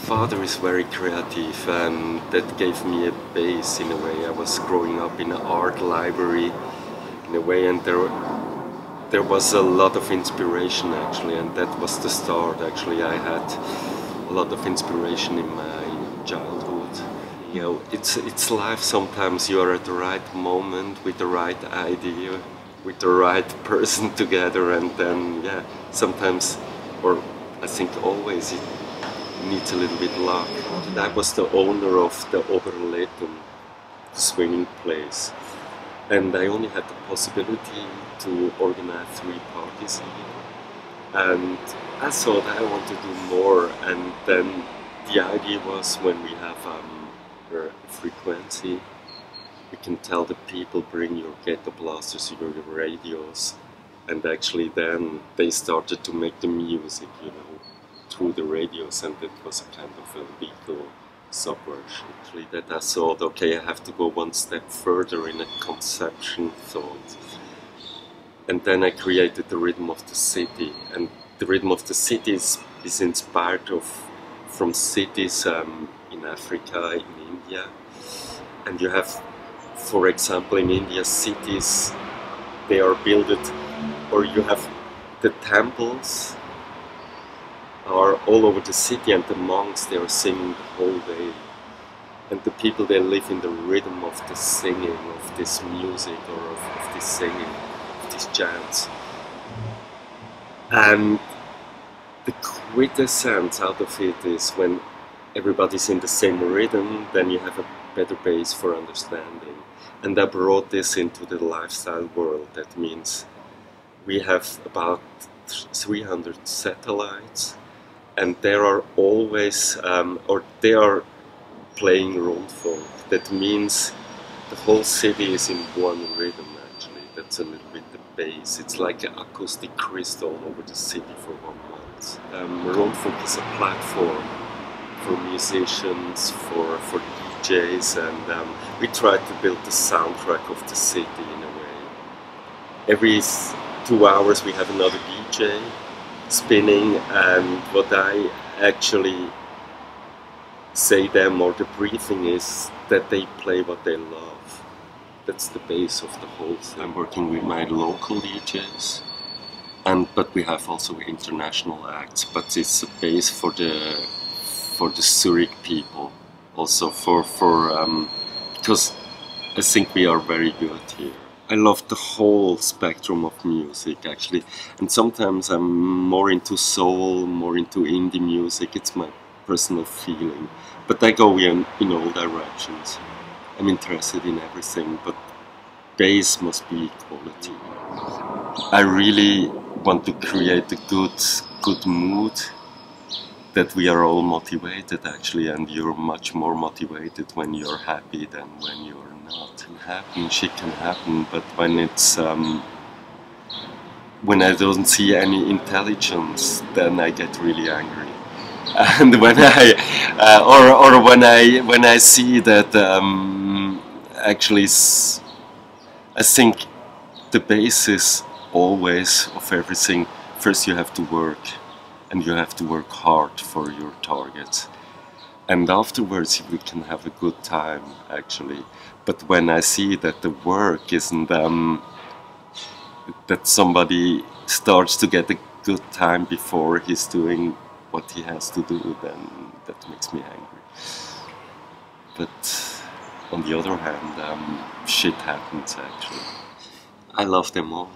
father is very creative, and that gave me a base in a way. I was growing up in an art library in a way, and there was a lot of inspiration actually, and that was the start. Actually, I had a lot of inspiration in my childhood. You know, it's life. Sometimes you are at the right moment with the right idea, with the right person together, and then yeah, sometimes, or I think always, it needs a little bit luck. And I was the owner of the Oberleiten, the swimming place, and I only had the possibility to organize 3 parties a year. And I thought I want to do more, and then the idea was, when we have a frequency, we can tell the people, bring your ghetto blasters, your radios, and actually then they started to make the music, you know, through the radios, and it was a kind of a legal subversion. Actually, that I thought, okay, I have to go one step further in a conception thought. And then I created the Rhythm of the City, and the Rhythm of the City is inspired from cities in Africa, in India. And you have, for example, in India, cities, they are built, or you have the temples are all over the city, and the monks, they are singing the whole day. And the people, they live in the rhythm of the singing, of this music, or of this singing, of these chants. And the quintessence out of it is when everybody's in the same rhythm, then you have a better base for understanding. And I brought this into the lifestyle world. That means we have about 300 satellites, and there are always, or they are playing rundfunk. That means the whole city is in one rhythm actually. That's a little bit the base. It's like an acoustic crystal over the city for 1 month. Rundfunk is a platform for musicians, for DJs, and we try to build the soundtrack of the city in a way. Every 2 hours we have another DJ spinning, and what I actually say them, or the briefing is that they play what they love. That's the base of the whole thing. I'm working with my local DJs, but we have also international acts, but it's a base for the Zurich people, also because I think we are very good here. I love the whole spectrum of music actually, and sometimes I'm more into soul, more into indie music. It's my personal feeling, but I go in all directions. I'm interested in everything, but bass must be quality. I really want to create a good mood, that we are all motivated actually, and you're much more motivated when you're happy than when you're not. Shit can happen, but when it's when I don't see any intelligence, then I get really angry. And when when I see that actually, I think the basis always of everything. First, you have to work, and you have to work hard for your targets. And afterwards we can have a good time actually. But when I see that the work isn't, that somebody starts to get a good time before he's doing what he has to do, then that makes me angry. But on the other hand, shit happens actually. I love them all.